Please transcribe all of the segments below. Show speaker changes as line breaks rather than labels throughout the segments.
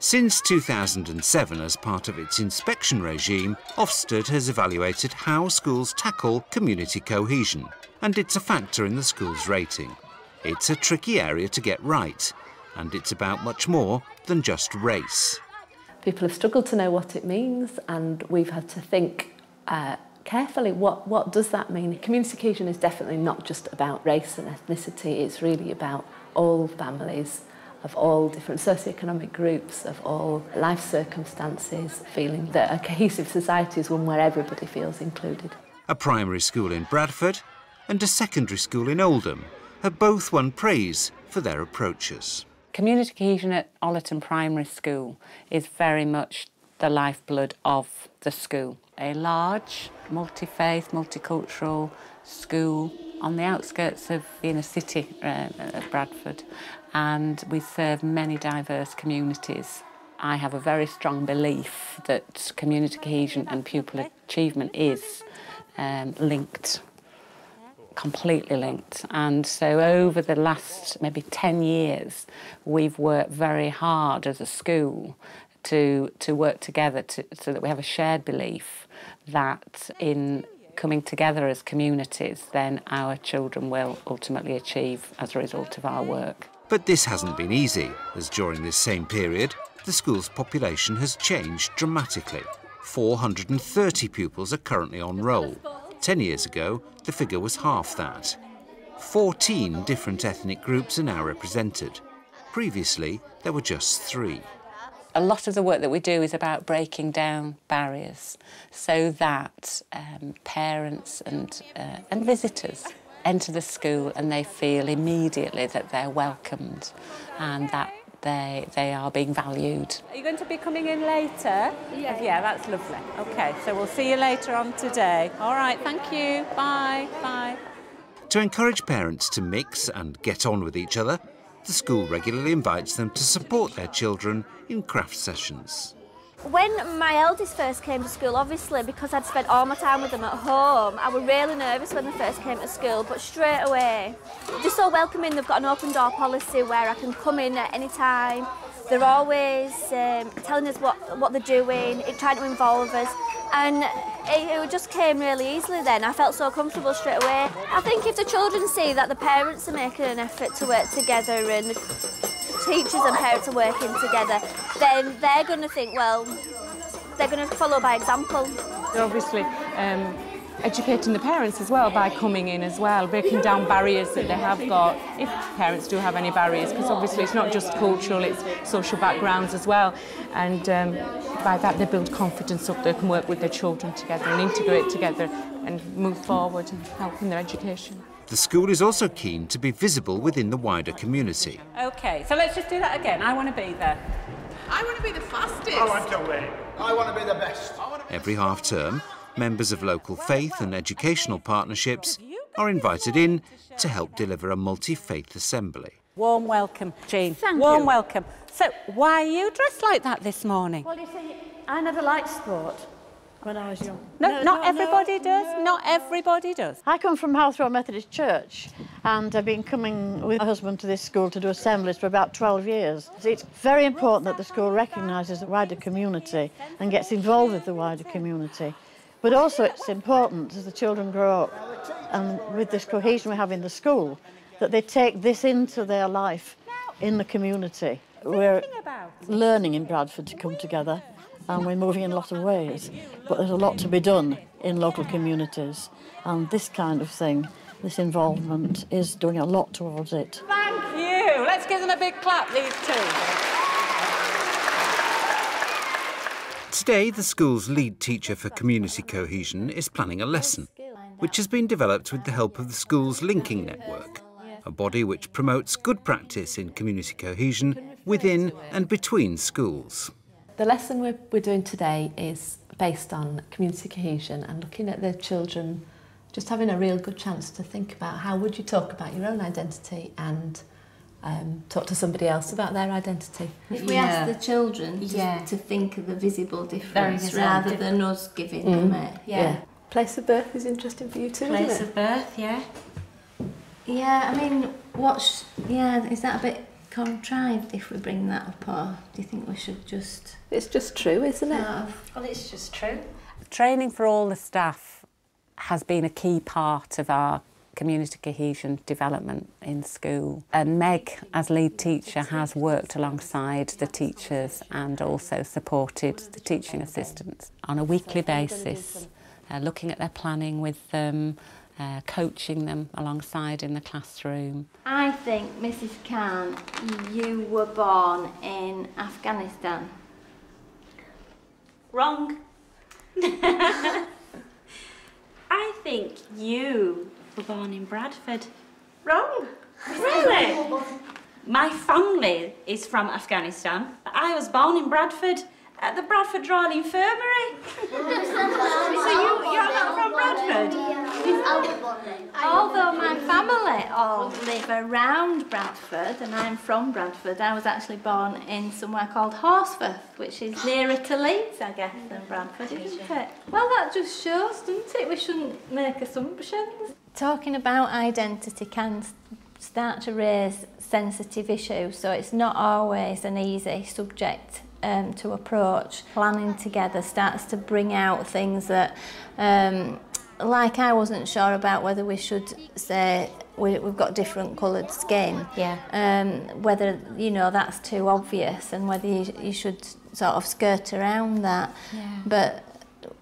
Since 2007, as part of its inspection regime, Ofsted has evaluated how schools tackle community cohesion, and it's a factor in the school's rating. It's a tricky area to get right, and it's about much more than just race.
People have struggled to know what it means, and we've had to think carefully, what does that mean? Community cohesion is definitely not just about race and ethnicity, it's really about all families of all different socioeconomic groups, of all life circumstances, feeling that a cohesive society is one where everybody feels included.
A primary school in Bradford and a secondary school in Oldham have both won praise for their approaches.
Community cohesion at Ollerton Primary School is very much the lifeblood of the school. A large, multi-faith, multicultural school on the outskirts of the inner city of Bradford, and we serve many diverse communities. I have a very strong belief that community cohesion and pupil achievement is linked, completely linked. And so over the last maybe 10 years, we've worked very hard as a school to work together so that we have a shared belief that in coming together as communities, then our children will ultimately achieve as a result of our work.
But this hasn't been easy, as during this same period, the school's population has changed dramatically. 430 pupils are currently on roll. 10 years ago, the figure was half that. 14 different ethnic groups are now represented. Previously, there were just 3.
A lot of the work that we do is about breaking down barriers so that parents and visitors enter the school and they feel immediately that they're welcomed and that they are being valued.
Are you going to be coming in later? Yeah, that's lovely. OK, so we'll see you later on today. All right, thank you. Bye. Bye.
To encourage parents to mix and get on with each other, the school regularly invites them to support their children in craft sessions.
When my eldest first came to school, obviously, because I'd spent all my time with them at home, I was really nervous when they first came to school, but straight away, they're so welcoming. They've got an open door policy where I can come in at any time. They're always telling us what they're doing, trying to involve us, and it just came really easily then. I felt so comfortable straight away. I think if the children see that the parents are making an effort to work together and the teachers and parents are working together, then they're going to think, well, they're going to follow by example.
They're obviously educating the parents as well by coming in as well, breaking down barriers that they have got, if parents do have any barriers, because obviously it's not just cultural, it's social backgrounds as well. And by that they build confidence up, they can work with their children together and integrate together and move forward and help in their education.
The school is also keen to be visible within the wider community.
OK, so let's just do that again. I want to be there.
I want to be the fastest.
I want to win. I want to be the best.
Every half-term, members of local faith and educational partnerships are invited in to help deliver a multi-faith assembly.
Warm welcome, Jean.
Thank
Warm
you.
welcome. So, why are you dressed like that this morning?
Well, you see, I never liked sport when I was young.
Not everybody does. Not everybody does.
I come from House Road Methodist Church, and I've been coming with my husband to this school to do assemblies for about 12 years. So it's very important that the school recognises the wider community and gets involved with the wider community. But also it's important as the children grow up, and with this cohesion we have in the school, that they take this into their life in the community. We're learning in Bradford to come together, and we're moving in a lot of ways, but there's a lot to be done in local communities, and this kind of thing, this involvement, is doing a lot towards it.
Thank you. Let's give them a big clap, these two.
Today, the school's lead teacher for community cohesion is planning a lesson, which has been developed with the help of the school's Linking Network, a body which promotes good practice in community cohesion within and between schools.
The lesson we're doing today is based on community cohesion and looking at the children just having a real good chance to think about how would you talk about your own identity and talk to somebody else about their identity.
If we ask the children to think of the visible difference rather than us giving them it.
Place of birth is interesting for you too, isn't it?
Place of birth, yeah. Yeah, I mean, is that a bit contrived if we bring that up, or do you think we should just...
It's just true, isn't it?
Well, it's just true.
Training for all the staff has been a key part of our community cohesion development in school. And Meg, as lead teacher, has worked alongside the teachers and also supported the teaching assistants on a weekly basis, looking at their planning with them, coaching them alongside in the classroom.
I think, Mrs. Khan, you were born in Afghanistan.
Wrong. I think you were born in Bradford. Wrong. Really? My family is from Afghanistan. I was born in Bradford, at the Bradford Royal Infirmary. So you're not from Bradford?
Although my family all live around Bradford, and I'm from Bradford, I was actually born in somewhere called Horsforth, which is nearer to Leeds, I guess, than Bradford, isn't it? Well, that just shows, doesn't it? We shouldn't make assumptions. Talking about identity can start to raise sensitive issues, so it's not always an easy subject to approach. Planning together starts to bring out things that, like I wasn't sure about whether we should say we've got different coloured skin.
Yeah.
Whether, you know, that's too obvious, and whether you should sort of skirt around that.
Yeah.
But,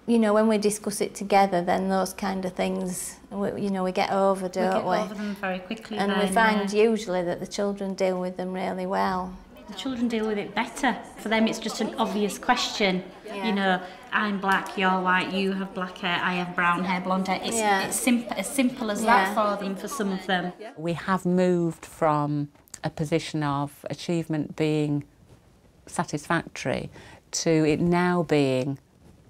you know, when we discuss it together, then those kind of things, you know, we get over, don't we?
We get over them very quickly.
And we find usually that the children deal with them really well.
The children deal with it better. For them, it's just an obvious question.
Yeah.
You know, I'm black, you're white, you have black hair, I have brown hair, blonde hair. It's as simple as that for them, for some of them.
We have moved from a position of achievement being satisfactory to it now being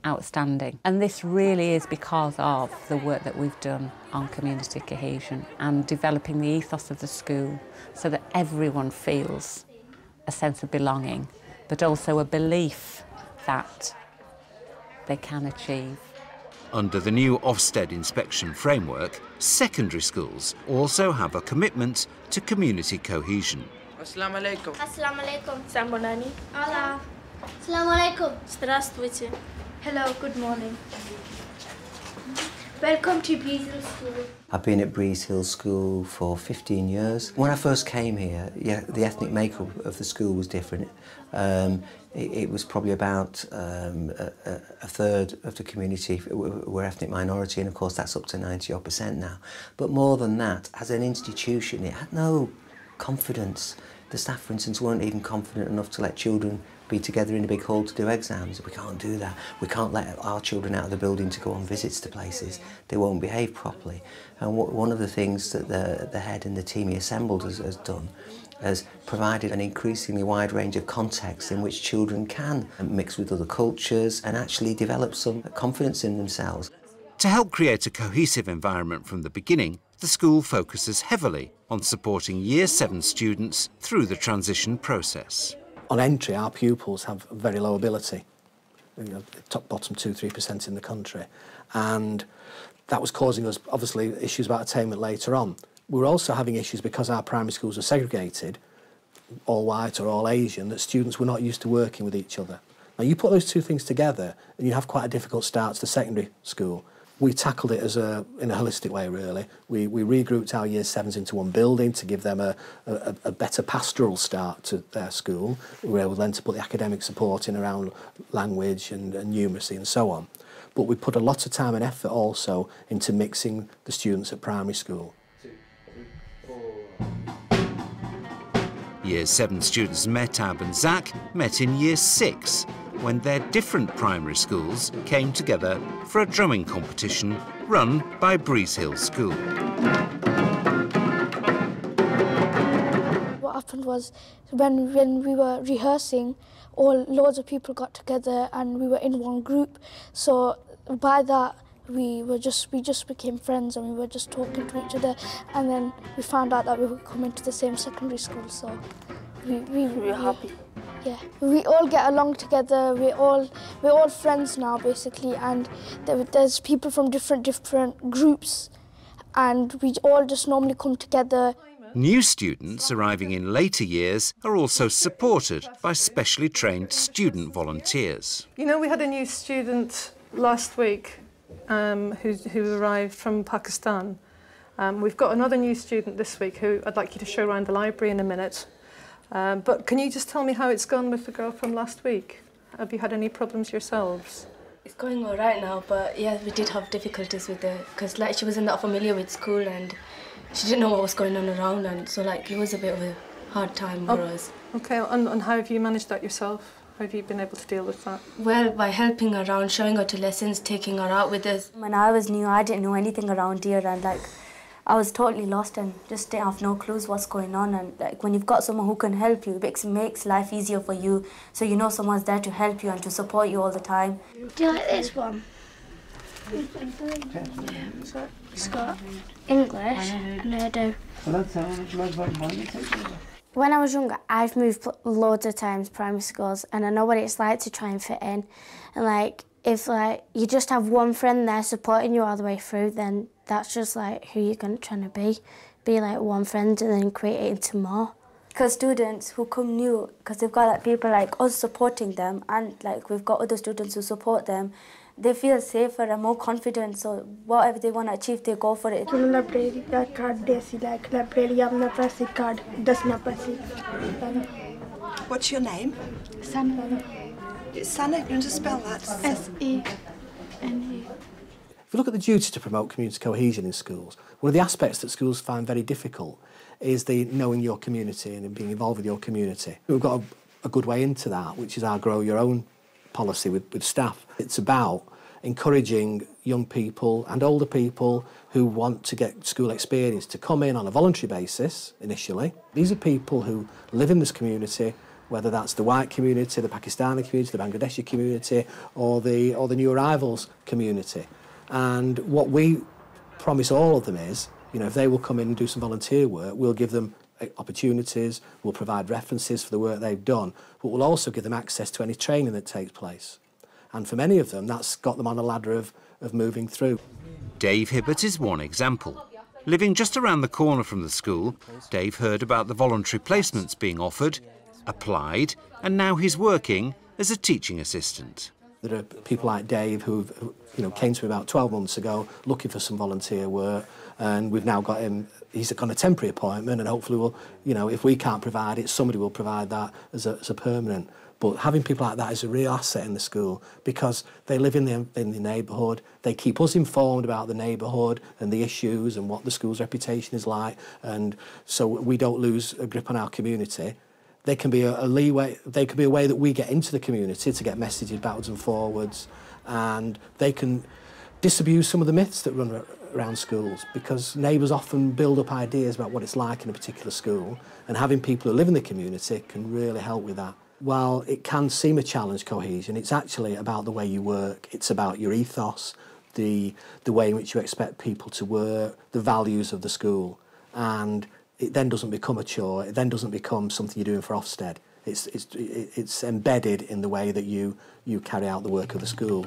outstanding. And this really is because of the work that we've done on community cohesion and developing the ethos of the school so that everyone feels a sense of belonging, but also a belief that they can achieve.
Under the new Ofsted inspection framework, secondary schools also have a commitment to community cohesion.
Assalamu alaikum.
Assalamu alaikum.
Sambonani.
Hola. Assalamu alaikum.
Здравствуйте.
Hello, good morning. Welcome to Breeze Hill School.
I've been at Breeze Hill School for 15 years. When I first came here, the ethnic makeup of the school was different. It was probably about a third of the community were ethnic minority, and of course that's up to 90% now. But more than that, as an institution, it had no confidence. The staff, for instance, weren't even confident enough to let children be together in a big hall to do exams. We can't do that. We can't let our children out of the building to go on visits to places. They won't behave properly. And one of the things that the head and the team he assembled has done has provided an increasingly wide range of contexts in which children can mix with other cultures and actually develop some confidence in themselves.
To help create a cohesive environment from the beginning, the school focuses heavily on supporting Year 7 students through the transition process.
On entry, our pupils have very low ability, bottom 2-3% in the country, and that was causing us, obviously, issues about attainment later on. We were also having issues because our primary schools were segregated, all white or all Asian, that students were not used to working with each other. Now, you put those two things together, and you have quite a difficult start to the secondary school. We tackled it in a holistic way, really. We regrouped our Year 7s into one building to give them a better pastoral start to their school. We were able then to put the academic support in around language and numeracy and so on. But we put a lot of time and effort also into mixing the students at primary school.
Year 7 students Metab and Zach met in Year 6, when their different primary schools came together for a drumming competition run by Breeze Hill School.
What happened was when we were rehearsing, loads of people got together and we were in one group. So by that we just became friends and we were just talking to each other, and then we found out that we were coming to the same secondary school. So we were happy. Yeah, we all get along together. We're all friends now, basically, and there's people from different groups, and we all just normally come together.
New students arriving in later years are also supported by specially trained student volunteers.
You know, we had a new student last week who arrived from Pakistan. We've got another new student this week who I'd like you to show around the library in a minute. But can you just tell me how it's gone with the girl from last week? Have you had any problems yourselves?
It's going all right now, but yeah, we did have difficulties with her because like she wasn't that familiar with school and she didn't know what was going on around, and so like it was a bit of a hard time for us.
Okay, and how have you managed that yourself? How have you been able to deal with that?
Well, by helping her around, showing her to lessons, taking her out with us.
When I was new, I didn't know anything around here, and like I was totally lost and just didn't have no clues what's going on. And like when you've got someone who can help you, it makes life easier for you. So you know someone's there to help you and to support you all the time.
Do you like this one? Yeah, so it's got English and Urdu.
When I was younger, I've moved loads of times primary schools, and I know what it's like to try and fit in. And like, if like you just have one friend there supporting you all the way through, then that's just like who you're trying to be like one friend and then create it into more.
Because students who come new, because they've got like people like us supporting them, and like we've got other students who support them, they feel safer and more confident, so whatever they want to achieve, they go for it.
What's your name?
Sana.
It's Sana, can you just spell that?
S-E-N-E.
If you look at the duty to promote community cohesion in schools, one of the aspects that schools find very difficult is the knowing your community and being involved with your community. We've got a good way into that, which is our Grow Your Own policy with staff. It's about encouraging young people and older people who want to get school experience to come in on a voluntary basis initially. These are people who live in this community, whether that's the white community, the Pakistani community, the Bangladeshi community, or the new arrivals community. And what we promise all of them is, you know, if they will come in and do some volunteer work, we'll give them opportunities, we'll provide references for the work they've done, but we'll also give them access to any training that takes place. And for many of them, that's got them on a ladder of moving through.
Dave Hibbert is one example. Living just around the corner from the school, Dave heard about the voluntary placements being offered, applied, and now he's working as a teaching assistant.
There are people like Dave who came to me about 12 months ago looking for some volunteer work, and we've now got him. He's got a temporary appointment, and hopefully we'll, if we can't provide it, somebody will provide that as a permanent. But having people like that is a real asset in the school because they live in the neighbourhood, they keep us informed about the neighbourhood and the issues and what the school's reputation is like, and so we don't lose a grip on our community. They can be a leeway, they can be a way that we get into the community to get messages backwards and forwards, and they can disabuse some of the myths that run around schools, because neighbours often build up ideas about what it's like in a particular school, and having people who live in the community can really help with that. While it can seem a challenge, cohesion, it's actually about the way you work, it's about your ethos, the way in which you expect people to work, the values of the school, and it then doesn't become a chore, it then doesn't become something you're doing for Ofsted. It's embedded in the way that you carry out the work of the school.